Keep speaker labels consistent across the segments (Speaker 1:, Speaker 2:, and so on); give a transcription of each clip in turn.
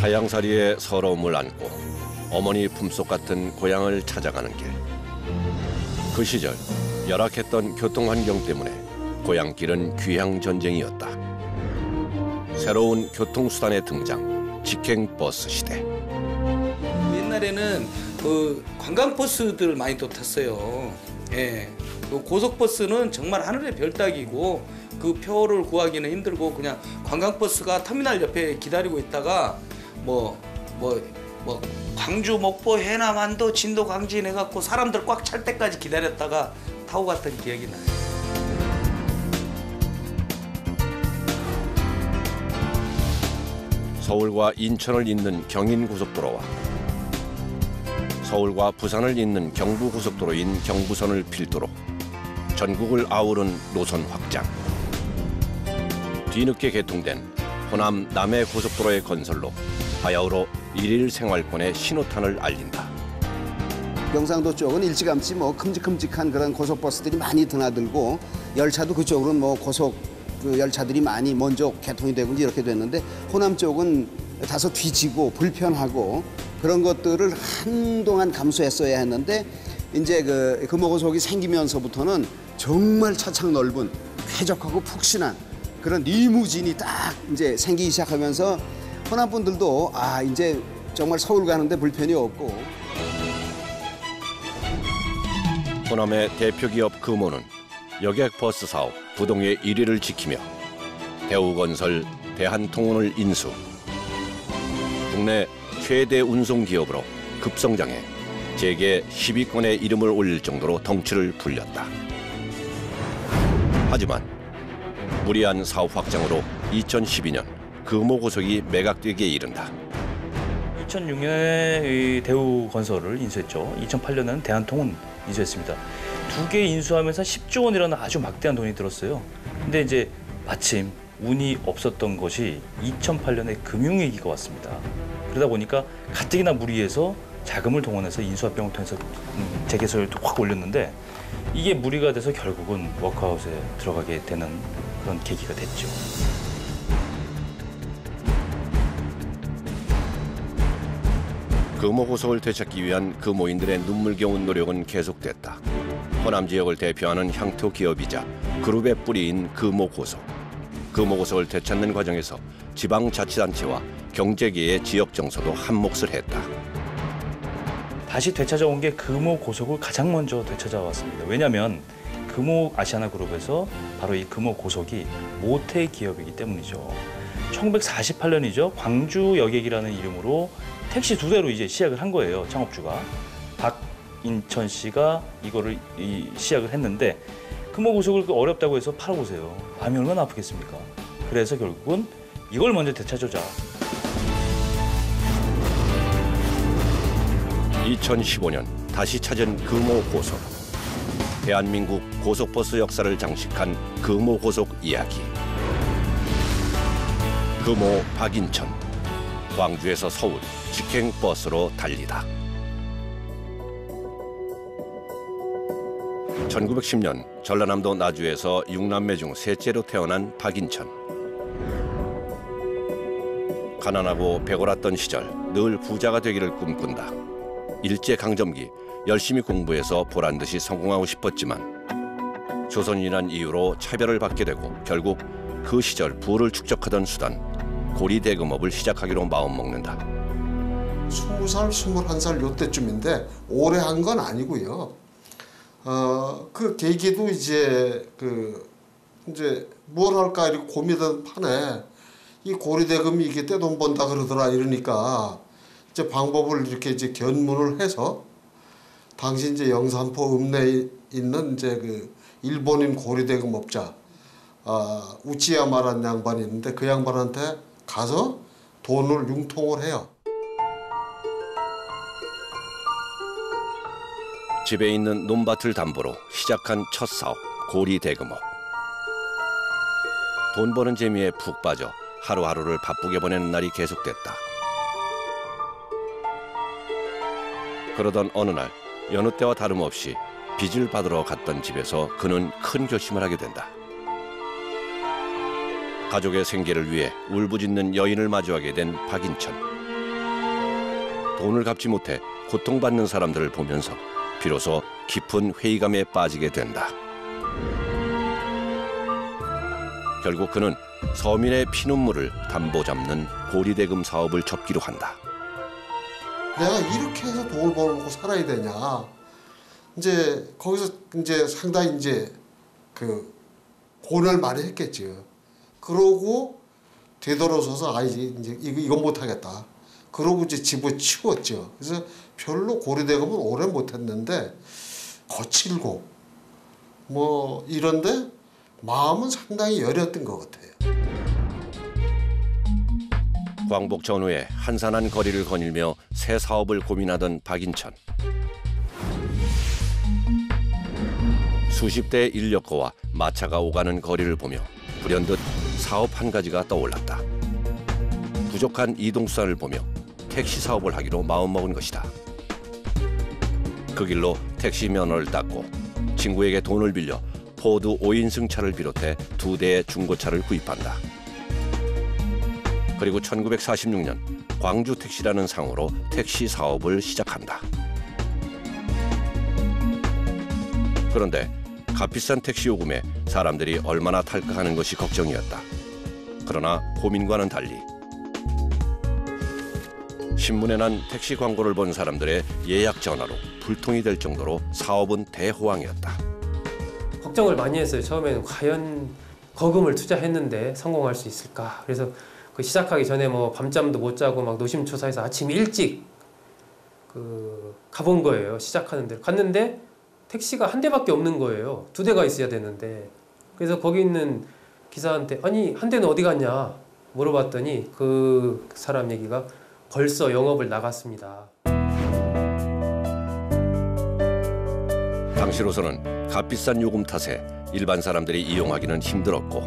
Speaker 1: 타양살이의 서러움을 안고 어머니 품속 같은 고향을 찾아가는 길. 그 시절 열악했던 교통환경 때문에 고향길은 귀향전쟁이었다. 새로운 교통수단의 등장, 직행버스 시대.
Speaker 2: 옛날에는 그 관광버스들을 많이 또 탔어요. 예. 그 고속버스는 정말 하늘의 별 따기고 그 표를 구하기는 힘들고 그냥 관광버스가 터미널 옆에 기다리고 있다가 광주, 목포, 해남, 안도, 진도, 광진 해갖고 사람들 꽉 찰 때까지 기다렸다가 타고 갔던 기억이 나요.
Speaker 1: 서울과 인천을 잇는 경인고속도로와 서울과 부산을 잇는 경부고속도로인 경부선을 필두로 전국을 아우른 노선 확장. 뒤늦게 개통된 호남 남해 고속도로의 건설로 바야흐로 일일 생활권의 신호탄을 알린다.
Speaker 3: 경상도 쪽은 일찌감치 큼직큼직한 그런 고속버스들이 많이 드나들고 열차도 그쪽으로는 고속 열차들이 많이 먼저 개통이 되고 이렇게 됐는데 호남 쪽은 다소 뒤지고 불편하고 그런 것들을 한동안 감수했어야 했는데 이제 그 금호고속이 생기면서부터는 정말 차창 넓은 쾌적하고 푹신한 그런 리무진이 딱 이제 생기기 시작하면서 호남 분들도 이제 정말 서울 가는데 불편이 없고.
Speaker 1: 호남의 대표 기업 금호는 여객버스 사업 부동의 1위를 지키며 대우건설, 대한통운을 인수. 국내 최대 운송기업으로 급성장해 재계 10위권에 이름을 올릴 정도로 덩치를 불렸다. 하지만 무리한 사업 확장으로 2012년 금호고속이 매각되기에 이른다.
Speaker 4: 2006년에 대우건설을 인수했죠. 2008년에는 대한통운 인수했습니다. 두 개 인수하면서 10조 원이라는 아주 막대한 돈이 들었어요. 근데 이제 마침 운이 없었던 것이 2008년에 금융위기가 왔습니다. 그러다 보니까 가뜩이나 무리해서 자금을 동원해서 인수합병을 통해서 재개설도 확 올렸는데 이게 무리가 돼서 결국은 워크아웃에 들어가게 되는 그런 계기가 됐죠.
Speaker 1: 금호고속을 되찾기 위한 금호인들의 눈물겨운 노력은 계속됐다. 호남 지역을 대표하는 향토 기업이자 그룹의 뿌리인 금호고속. 금호고속을 되찾는 과정에서 지방자치단체와 경제계의 지역 정서도 한몫을 했다.
Speaker 4: 다시 되찾아온 게 금호고속을 가장 먼저 되찾아왔습니다. 왜냐하면 금호아시아나그룹에서 바로 이 금호고속이 모태 기업이기 때문이죠. 1948년이죠. 광주여객이라는 이름으로 택시 2대로 이제 시작을 한 거예요. 창업주가. 박인천 씨가 이거를 시작을 했는데 금호고속을 어렵다고 해서 팔아보세요. 마음이 얼마나 아프겠습니까? 그래서 결국은 이걸 먼저 되찾아자.
Speaker 1: 2015년 다시 찾은 금호고속. 대한민국 고속버스 역사를 장식한 금호고속 이야기. 금호 박인천. 광주에서 서울 직행버스로 달리다. 1910년 전라남도 나주에서 6남매 중 셋째로 태어난 박인천. 가난하고 배골았던 시절 늘 부자가 되기를 꿈꾼다. 일제강점기 열심히 공부해서 보란듯이 성공하고 싶었지만 조선인이란 이유로 차별을 받게 되고 결국 그 시절 부를 축적하던 수단 고리대금업을 시작하기로 마음먹는다.
Speaker 5: 20살, 21살 요때쯤인데 오래 한 건 아니고요. 그 계기도 이제 뭘 할까 이렇게 고민하던 판에 이 고리대금이 이게 떼돈 번다 그러더라 이러니까 이제 방법을 이렇게 이제 견문을 해서 당시 이제 영산포 읍내에 있는 이제 일본인 고리대금업자 우치야마라는 양반이 있는데 그 양반한테 가서 돈을 융통을 해요.
Speaker 1: 집에 있는 논밭을 담보로 시작한 첫 사업 고리대금업. 돈 버는 재미에 푹 빠져 하루하루를 바쁘게 보내는 날이 계속됐다. 그러던 어느 날 여느 때와 다름없이 빚을 받으러 갔던 집에서 그는 큰 결심을 하게 된다. 가족의 생계를 위해 울부짖는 여인을 마주하게 된 박인천. 돈을 갚지 못해 고통받는 사람들을 보면서 비로소 깊은 회의감에 빠지게 된다. 결국 그는 서민의 피눈물을 담보 잡는 고리대금 사업을 접기로 한다.
Speaker 5: 내가 이렇게 해서 돈을 벌고 살아야 되냐. 이제 거기서 이제 상당히 이제 그 고뇌를 많이 했겠죠. 그러고 되돌아서서 이제 이거 못 하겠다. 그러고 이제 집어치웠죠. 그래서 별로 고리대금은 오래 못 했는데 거칠고 뭐 이런데 마음은 상당히 여렸던 것 같아요.
Speaker 1: 광복 전후에 한산한 거리를 거닐며 새 사업을 고민하던 박인천. 수십 대의 인력거와 마차가 오가는 거리를 보며 불현듯 사업 한 가지가 떠올랐다. 부족한 이동수단을 보며 택시 사업을 하기로 마음먹은 것이다. 그 길로 택시 면허를 땄고 친구에게 돈을 빌려 포드 5인승 차를 비롯해 2대의 중고차를 구입한다. 그리고 1946년 광주 택시라는 상호로 택시 사업을 시작한다. 그런데 값비싼 택시 요금에 사람들이 얼마나 탈까 하는 것이 걱정이었다. 그러나 고민과는 달리 신문에 난 택시 광고를 본 사람들의 예약 전화로 불통이 될 정도로 사업은 대호황이었다.
Speaker 6: 걱정을 많이 했어요. 처음에는 과연 거금을 투자했는데 성공할 수 있을까. 그래서 그 시작하기 전에 뭐 밤잠도 못 자고 막 노심초사해서 아침 일찍 가본 거예요. 시작하는 데 갔는데 택시가 한 대밖에 없는 거예요. 2대가 있어야 되는데. 그래서 거기 있는 기사한테 아니 한 대는 어디 갔냐 물어봤더니 그 사람 얘기가 벌써 영업을 나갔습니다.
Speaker 1: 당시로서는 값비싼 요금 탓에 일반 사람들이 이용하기는 힘들었고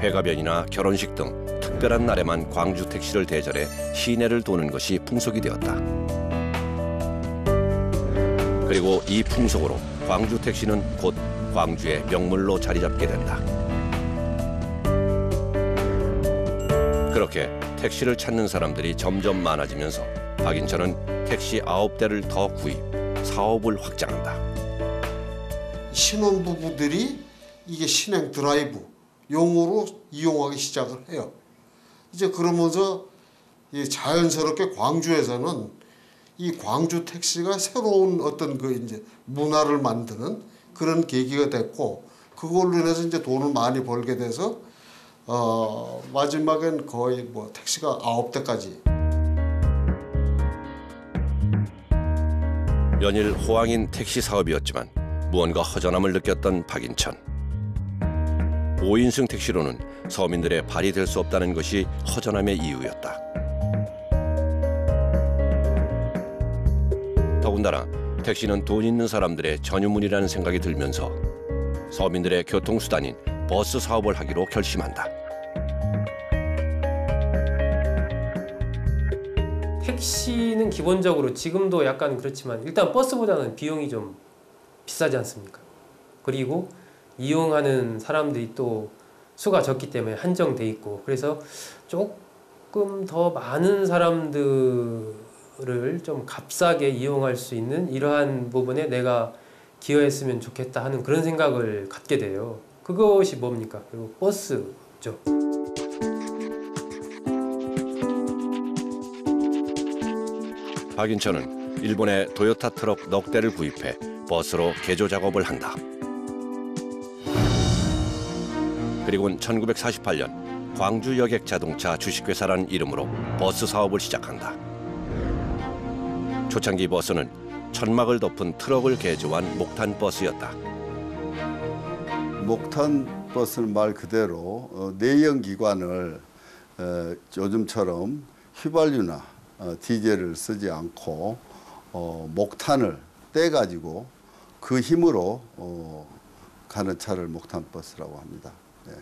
Speaker 1: 회가변이나 결혼식 등 특별한 날에만 광주 택시를 대절해 시내를 도는 것이 풍속이 되었다. 그리고 이 풍속으로 광주 택시는 곧 광주의 명물로 자리 잡게 된다. 그렇게 택시를 찾는 사람들이 점점 많아지면서 박인천은 택시 9대를 더 구입, 사업을 확장한다.
Speaker 5: 신혼부부들이 이게 신행 드라이브 용으로 이용하기 시작을 해요. 이제 그러면서 자연스럽게 광주에서는 이 광주 택시가 새로운 어떤 그 이제 문화를 만드는 그런 계기가 됐고 그걸로 인해서 이제 돈을 많이 벌게 돼서 마지막엔 거의 뭐 택시가 9대까지.
Speaker 1: 연일 호황인 택시 사업이었지만 무언가 허전함을 느꼈던 박인천. 5인승 택시로는 서민들의 발이 될 수 없다는 것이 허전함의 이유였다. 더군다나 택시는 돈 있는 사람들의 전유물이라는 생각이 들면서 서민들의 교통수단인 버스 사업을 하기로 결심한다.
Speaker 6: 택시는 기본적으로 지금도 약간 그렇지만 일단 버스보다는 비용이 좀 비싸지 않습니까? 그리고 이용하는 사람들이 또 수가 적기 때문에 한정돼 있고 그래서 조금 더 많은 사람들을 좀 값싸게 이용할 수 있는 이러한 부분에 내가 기여했으면 좋겠다 하는 그런 생각을 갖게 돼요. 그것이 뭡니까? 그리고 버스죠.
Speaker 1: 박인천은 일본의 토요타 트럭 넉 대를 구입해 버스로 개조 작업을 한다. 그리고는 1948년 광주 여객자동차 주식회사라는 이름으로 버스 사업을 시작한다. 초창기 버스는 천막을 덮은 트럭을 개조한 목탄 버스였다.
Speaker 7: 목탄 버스는 말 그대로 내연 기관을 요즘처럼 휘발유나 디젤을 쓰지 않고 목탄을 떼가지고 그 힘으로 가는 차를 목탄 버스라고 합니다. 네.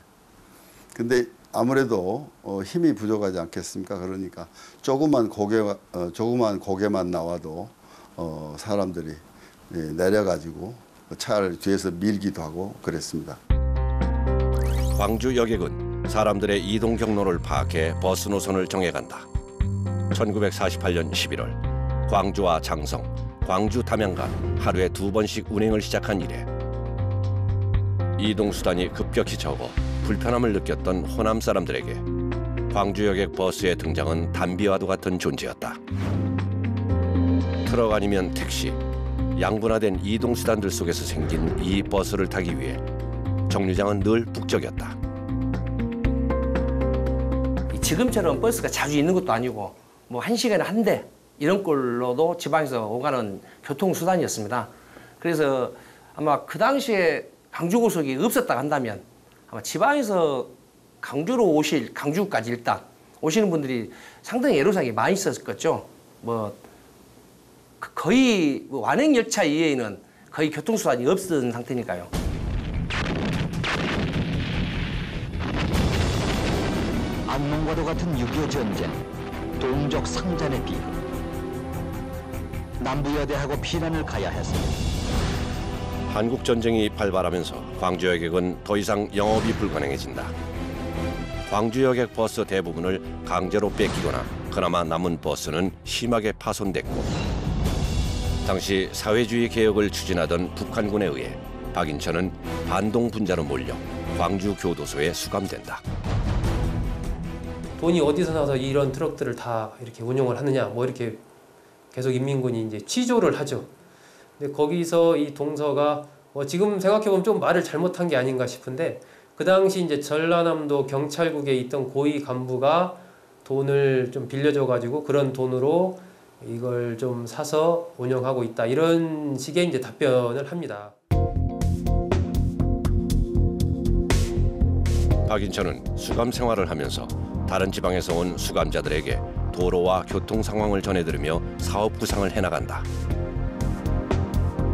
Speaker 7: 근데 아무래도 힘이 부족하지 않겠습니까? 그러니까 조그만 고개만 나와도 사람들이 내려가지고 차를 뒤에서 밀기도 하고 그랬습니다.
Speaker 1: 광주 여객은 사람들의 이동 경로를 파악해 버스 노선을 정해간다. 1948년 11월 광주와 장성, 광주 담양 간 하루에 2번씩 운행을 시작한 이래 이동수단이 급격히 적어 불편함을 느꼈던 호남 사람들에게 광주 여객 버스의 등장은 담비와도 같은 존재였다. 트럭 아니면 택시, 양분화된 이동수단들 속에서 생긴 이 버스를 타기 위해 정류장은 늘 북적였다.
Speaker 8: 지금처럼 버스가 자주 있는 것도 아니고 뭐 1시간에 한 대 이런 꼴로도 지방에서 오가는 교통수단이었습니다. 그래서 아마 그 당시에 광주고속이 없었다 한다면 아마 지방에서 강주까지 일단 오시는 분들이 상당히 애로사항이 많이 있었겠죠. 뭐 거의 완행열차 이외에는 거의 교통수단이 없던 상태니까요.
Speaker 9: 안농과도 같은 6.25 전쟁, 동족 상잔의 비극. 남부여대하고 피난을 가야 했습니다.
Speaker 1: 한국 전쟁이 발발하면서 광주 여객은 더 이상 영업이 불가능해진다. 광주 여객 버스 대부분을 강제로 뺏기거나 그나마 남은 버스는 심하게 파손됐고 당시 사회주의 개혁을 추진하던 북한군에 의해 박인천은 반동 분자로 몰려 광주 교도소에 수감된다.
Speaker 6: 돈이 어디서 나와서 이런 트럭들을 다 이렇게 운용을 하느냐, 뭐 이렇게 계속 인민군이 이제 취조를 하죠. 근데 거기서 이 동서가 지금 생각해보면 좀 말을 잘못한 게 아닌가 싶은데 그 당시 이제 전라남도 경찰국에 있던 고위 간부가 돈을 좀 빌려줘가지고 그런 돈으로 이걸 좀 사서 운영하고 있다, 이런 식의 이제 답변을 합니다.
Speaker 1: 박인천은 수감 생활을 하면서 다른 지방에서 온 수감자들에게 도로와 교통 상황을 전해들으며 사업 구상을 해나간다.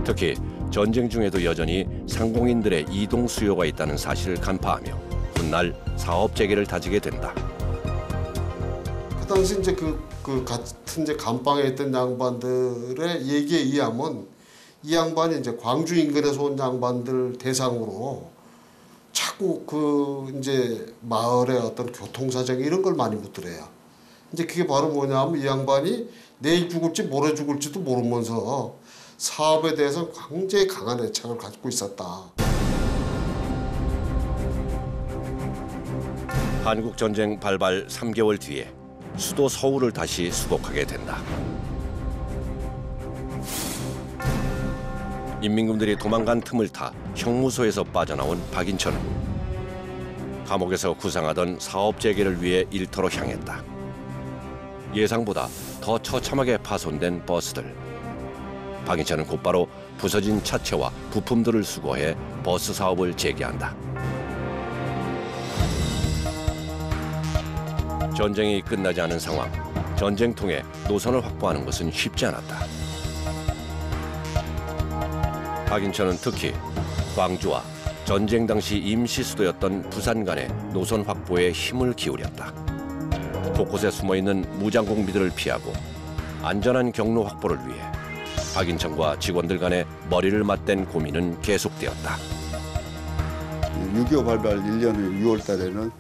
Speaker 1: 특히 전쟁 중에도 여전히 상공인들의 이동 수요가 있다는 사실을 간파하며 훗날 사업 재개를 다지게 된다.
Speaker 5: 그 당시 이제 그 같은 이제 감방에 있던 양반들의 얘기에 의하면 이 양반이 이제 광주 인근에서 온 양반들 대상으로 자꾸 그 이제 마을의 어떤 교통 사정 이런 걸 많이 묻더래요. 이제 그게 바로 뭐냐면 이 양반이 내일 죽을지 모레 죽을지도 모르면서 사업에 대해서 굉장히 강한 애착을 가지고 있었다.
Speaker 1: 한국 전쟁 발발 3개월 뒤에 수도 서울을 다시 수복하게 된다. 인민군들이 도망간 틈을 타 형무소에서 빠져나온 박인천은 감옥에서 구상하던 사업 재개를 위해 일터로 향했다. 예상보다 더 처참하게 파손된 버스들. 박인천은 곧바로 부서진 차체와 부품들을 수거해 버스 사업을 재개한다. 전쟁이 끝나지 않은 상황, 전쟁통에 노선을 확보하는 것은 쉽지 않았다. 박인천은 특히 광주와 전쟁 당시 임시 수도였던 부산 간의 노선 확보에 힘을 기울였다. 곳곳에 숨어있는 무장공비들을 피하고 안전한 경로 확보를 위해 박인천과 직원들 간의 머리를 맞댄 고민은 계속되었다.
Speaker 7: 6.25 발발 1년 후 6월 달에는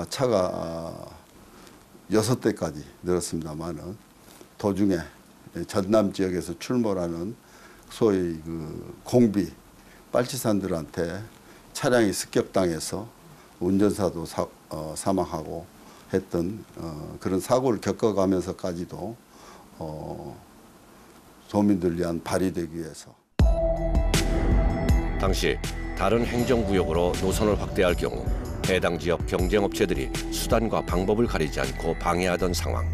Speaker 7: 차가 6대까지 늘었습니다만은 도중에 전남 지역에서 출몰하는 소위 그 공비 빨치산들한테 차량이 습격당해서 운전사도 사망하고 했던 그런 사고를 겪어가면서까지도 도민들 위한 발휘되기 위해서
Speaker 1: 당시 다른 행정구역으로 노선을 확대할 경우 해당 지역 경쟁업체들이 수단과 방법을 가리지 않고 방해하던 상황.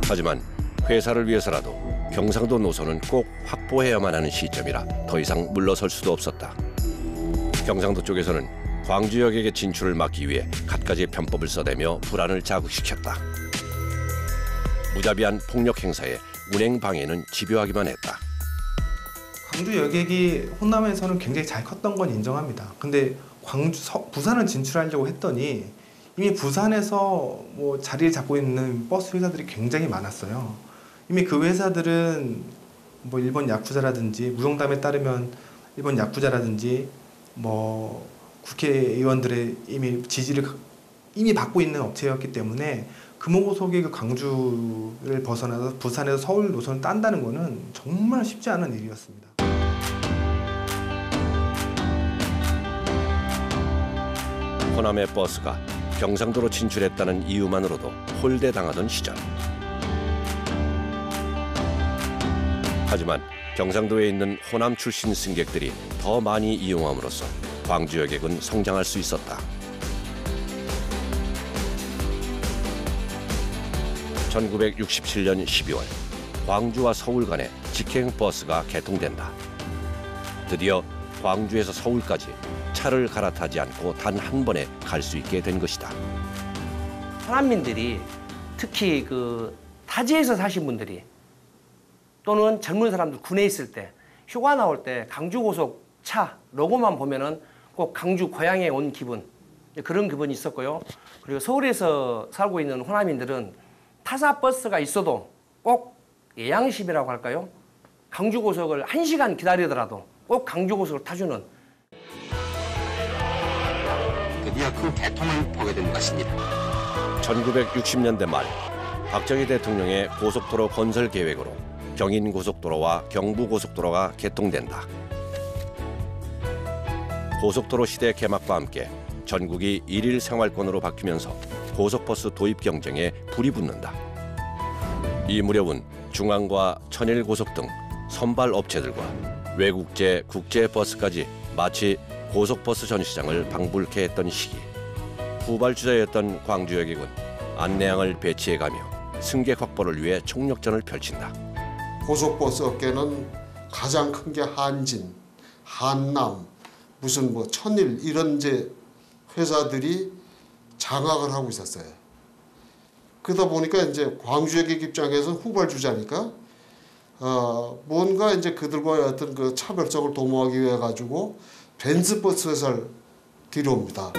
Speaker 1: 하지만 회사를 위해서라도 경상도 노선은 꼭 확보해야만 하는 시점이라 더 이상 물러설 수도 없었다. 경상도 쪽에서는 광주 여객의 진출을 막기 위해 갖가지 편법을 써대며 불안을 자극시켰다. 무자비한 폭력 행사에 운행 방해는 집요하기만 했다.
Speaker 10: 광주 여객이 호남에서는 굉장히 잘 컸던 건 인정합니다. 근데 부산을 진출하려고 했더니 이미 부산에서 뭐 자리를 잡고 있는 버스 회사들이 굉장히 많았어요. 이미 그 회사들은 뭐 일본 야쿠자라든지 무용담에 따르면 일본 야쿠자라든지 뭐 국회의원들의 이미 지지를 이미 받고 있는 업체였기 때문에 금호고속이 그 광주를 벗어나서 부산에서 서울 노선을 딴다는 거는 정말 쉽지 않은 일이었습니다.
Speaker 1: 호남의 버스가 경상도로 진출했다는 이유만으로도 홀대당하던 시절. 하지만 경상도에 있는 호남 출신 승객들이 더 많이 이용함으로써 광주 여객은 성장할 수 있었다. 1967년 12월 광주와 서울 간의 직행 버스가 개통된다. 드디어 광주에서 서울까지 차를 갈아타지 않고 단 한 번에 갈 수 있게 된 것이다.
Speaker 8: 호남민들이 특히 그 타지에서 사신 분들이 또는 젊은 사람들 군에 있을 때 휴가 나올 때 광주고속 차 로고만 보면은 꼭 광주 고향에 온 기분, 그런 기분이 있었고요. 그리고 서울에서 살고 있는 호남인들은 타사 버스가 있어도 꼭 예양심이라고 할까요? 광주고속을 1시간 기다리더라도 꼭 광주고속을 타주는.
Speaker 9: 드디어 그 개통을 보게 된 것입니다.
Speaker 1: 1960년대 말 박정희 대통령의 고속도로 건설 계획으로 경인고속도로와 경부고속도로가 개통된다. 고속도로 시대 개막과 함께 전국이 일일 생활권으로 바뀌면서 고속버스 도입 경쟁에 불이 붙는다. 이 무렵은 중앙과 천일고속 등 선발 업체들과 외국제, 국제버스까지 마치 고속버스 전시장을 방불케 했던 시기. 후발주자였던 광주여객은 안내양을 배치해가며 승객 확보를 위해 총력전을 펼친다.
Speaker 5: 고속버스 업계는 가장 큰 게 한진, 한남, 무슨 뭐 천일 이런 이제 회사들이 장악을 하고 있었어요. 그러다 보니까 이제 광주여객 입장에서는 후발주자니까 뭔가 이제 그들과의 어떤 그 차별성을 도모하기 위해 가지고 벤츠버스 회사를 들여옵니다.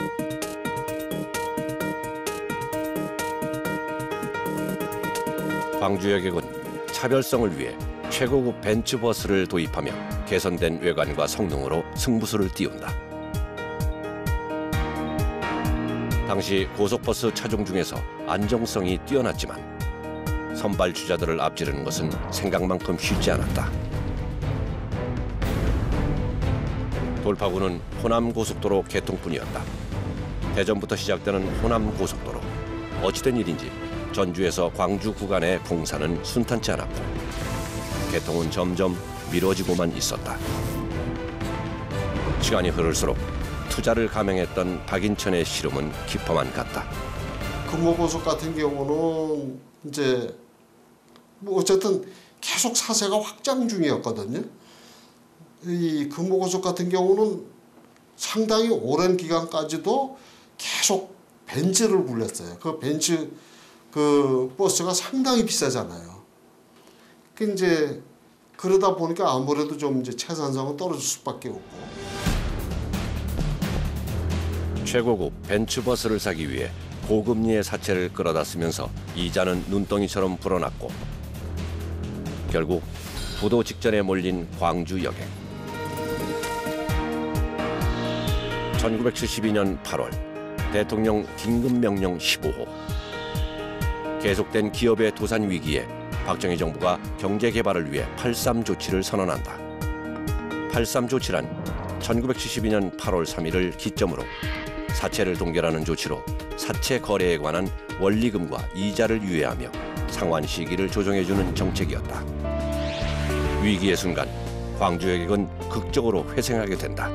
Speaker 1: 광주여객은 차별성을 위해 최고급 벤츠버스를 도입하며 개선된 외관과 성능으로 승부수를 띄운다. 당시 고속버스 차종 중에서 안정성이 뛰어났지만 선발 주자들을 앞지르는 것은 생각만큼 쉽지 않았다. 돌파구는 호남고속도로 개통뿐이었다. 대전부터 시작되는 호남고속도로. 어찌된 일인지 전주에서 광주 구간의 공사는 순탄치 않았고 개통은 점점 미뤄지고만 있었다. 시간이 흐를수록 투자를 감행했던 박인천의 시름은 깊어만 갔다.
Speaker 5: 금호고속 같은 경우는 이제 뭐 어쨌든 계속 사세가 확장 중이었거든요. 이 금호고속 같은 경우는 상당히 오랜 기간까지도 계속 벤츠를 굴렸어요. 그 벤츠 그 버스가 상당히 비싸잖아요. 그 이제 그러다 보니까 아무래도 좀 이제 채산성은 떨어질 수밖에 없고.
Speaker 1: 최고급 벤츠버스를 사기 위해 고금리의 사채를 끌어다 쓰면서 이자는 눈덩이처럼 불어났고 결국 부도 직전에 몰린 광주 여객. 1972년 8월 대통령 긴급명령 15호. 계속된 기업의 도산 위기에 박정희 정부가 경제 개발을 위해 8.3 조치를 선언한다. 8.3 조치란 1972년 8월 3일을 기점으로 사채를 동결하는 조치로 사채 거래에 관한 원리금과 이자를 유예하며 상환 시기를 조정해주는 정책이었다. 위기의 순간 광주여객은 극적으로 회생하게 된다.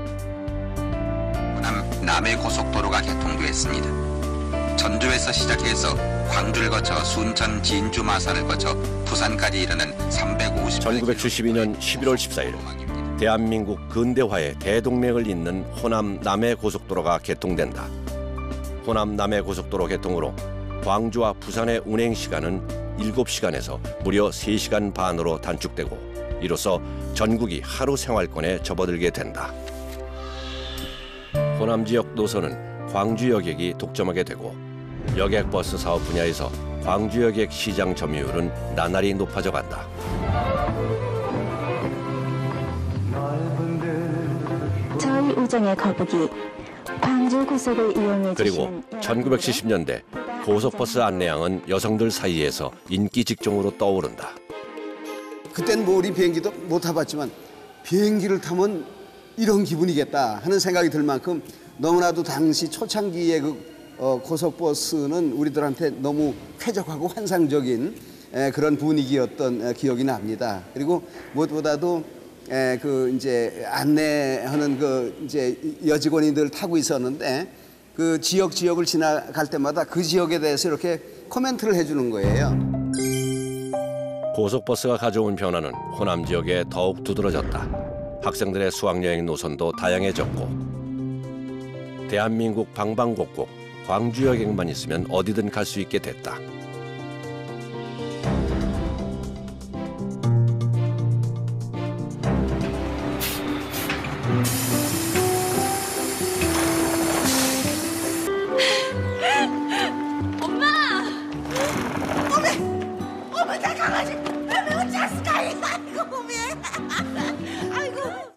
Speaker 11: 호남 남해고속도로가 개통되었습니다. 전주에서 시작해서 광주를 거쳐 순천, 진주, 마산을 거쳐 부산까지 이르는
Speaker 1: 1972년 11월 14일 대한민국 근대화의 대동맥을 잇는 호남 남해고속도로가 개통된다. 호남 남해고속도로 개통으로 광주와 부산의 운행 시간은 7시간에서 무려 3시간 반으로 단축되고 이로써 전국이 하루 생활권에 접어들게 된다. 호남 지역 노선은 광주 여객이 독점하게 되고 여객버스 사업 분야에서 광주 여객 시장 점유율은 나날이 높아져 간다.
Speaker 12: 저희 우정의 거북이 광주 고속을 이용해
Speaker 1: 그리고
Speaker 12: 주시는
Speaker 1: 1970년대 고속버스 안내양은 여성들 사이에서 인기 직종으로 떠오른다.
Speaker 3: 그땐 뭐 우리 비행기도 못 타봤지만 비행기를 타면 이런 기분이겠다 하는 생각이 들 만큼 너무나도 당시 초창기의 고속버스는 우리들한테 너무 쾌적하고 환상적인 그런 분위기였던 기억이 납니다. 그리고 무엇보다도 이제 안내하는 이제 여직원이들 타고 있었는데 그 지역을 지나갈 때마다 그 지역에 대해서 이렇게 코멘트를 해주는 거예요.
Speaker 1: 고속버스가 가져온 변화는 호남 지역에 더욱 두드러졌다. 학생들의 수학여행 노선도 다양해졌고 대한민국 방방곡곡 광주 여객만 있으면 어디든 갈 수 있게 됐다.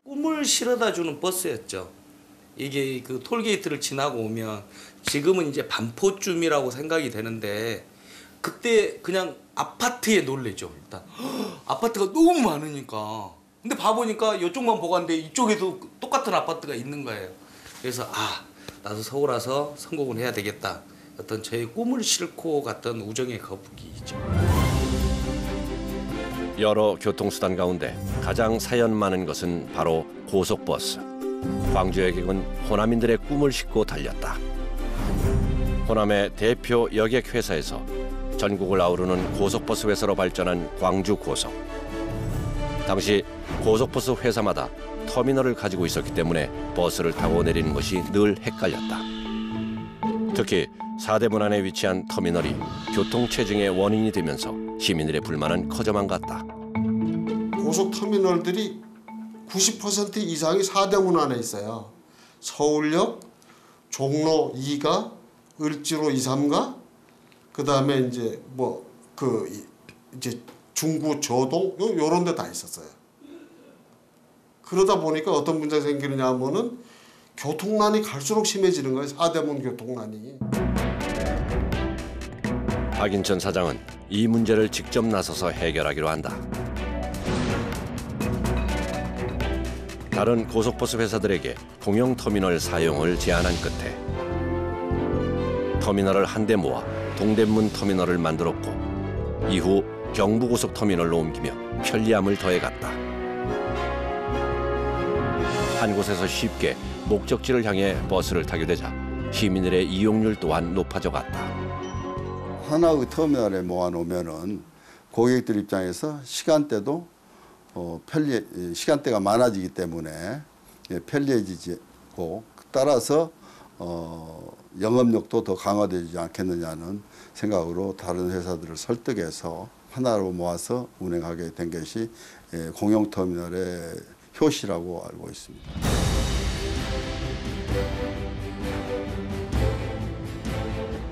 Speaker 2: 꿈을 실어다 주는 버스였죠. 이게 그 톨게이트를 지나고 오면 지금은 이제 반포쯤이라고 생각이 되는데 그때 그냥 아파트에 놀래죠. 일단 아파트가 너무 많으니까. 근데 봐보니까 이쪽만 보고 왔는데 이쪽에도 똑같은 아파트가 있는 거예요. 그래서 나도 서울 와서 성공을 해야 되겠다. 어떤 저의 꿈을 싣고 갔던 우정의 거북이죠.
Speaker 1: 여러 교통수단 가운데 가장 사연 많은 것은 바로 고속버스. 광주 여객은 호남인들의 꿈을 싣고 달렸다. 호남의 대표 여객회사에서 전국을 아우르는 고속버스 회사로 발전한 광주고속. 당시 고속버스 회사마다 터미널을 가지고 있었기 때문에 버스를 타고 내리는 것이 늘 헷갈렸다. 특히 사대문 안에 위치한 터미널이 교통체증의 원인이 되면서 시민들의 불만은 커져만 갔다.
Speaker 5: 고속터미널들이 90% 이상이 사대문 안에 있어요. 서울역, 종로 2가, 을지로 2, 3가, 그 다음에 이제 이제 중구 저동 요런 데 다 있었어요. 그러다 보니까 어떤 문제가 생기느냐 하면은 교통난이 갈수록 심해지는 거예요. 사대문 교통난이.
Speaker 1: 박인천 사장은 이 문제를 직접 나서서 해결하기로 한다. 다른 고속버스 회사들에게 공영 터미널 사용을 제안한 끝에 터미널을 한데 모아 동대문 터미널을 만들었고 이후 경부고속터미널로 옮기며 편리함을 더해갔다. 한 곳에서 쉽게 목적지를 향해 버스를 타게 되자 시민들의 이용률 또한 높아져 갔다.
Speaker 7: 하나의 터미널에 모아놓으면은 고객들 입장에서 시간대도 시간대가 많아지기 때문에 편리해지고 따라서 영업력도 더 강화되지 않겠느냐는 생각으로 다른 회사들을 설득해서 하나로 모아서 운행하게 된 것이 공영터미널의 효시라고 알고 있습니다.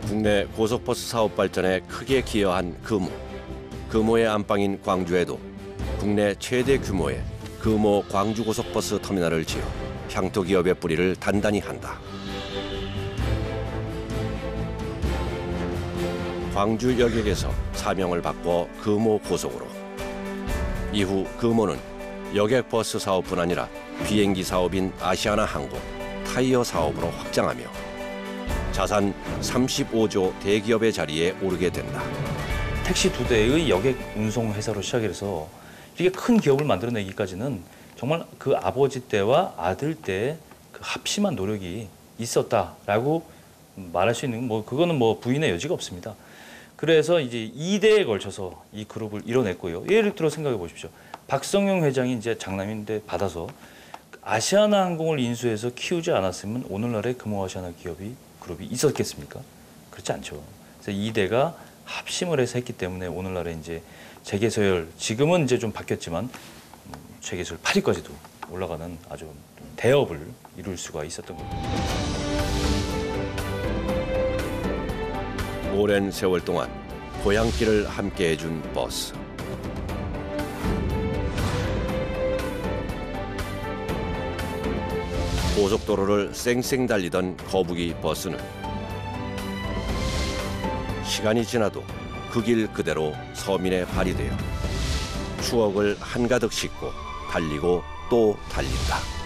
Speaker 1: 국내 고속버스 사업 발전에 크게 기여한 금호. 금호의 안방인 광주에도 국내 최대 규모의 금호 광주고속버스 터미널을 지어 향토 기업의 뿌리를 단단히 한다. 광주 여객에서 사명을 바꿔 금호 고속으로. 이후 금호는 여객버스 사업뿐 아니라 비행기 사업인 아시아나 항공, 타이어 사업으로 확장하며 자산 35조 대기업의 자리에 오르게 된다.
Speaker 4: 택시 2대의 여객 운송 회사로 시작해서 이렇게 큰 기업을 만들어내기까지는 정말 그 아버지 때와 아들 때의 그 합심한 노력이 있었다라고 말할 수 있는 그거는 부인의 여지가 없습니다. 그래서 이제 2대에 걸쳐서 이 그룹을 이뤄냈고요. 예를 들어 생각해 보십시오. 박성용 회장이 이제 장남인데 받아서 아시아나 항공을 인수해서 키우지 않았으면 오늘날의 금호아시아나 그룹이 있었겠습니까? 그렇지 않죠. 그래서 2대가 합심을 해서 했기 때문에 오늘날에 이제 재계서열, 지금은 이제 좀 바뀌었지만 재계서열 8위까지도 올라가는 아주 대업을 이룰 수가 있었던 겁니다.
Speaker 1: 오랜 세월 동안 고향길을 함께 해준 버스. 고속도로를 쌩쌩 달리던 거북이 버스는 시간이 지나도 그 길 그대로 서민의 발이 되어 추억을 한가득 싣고 달리고 또 달린다.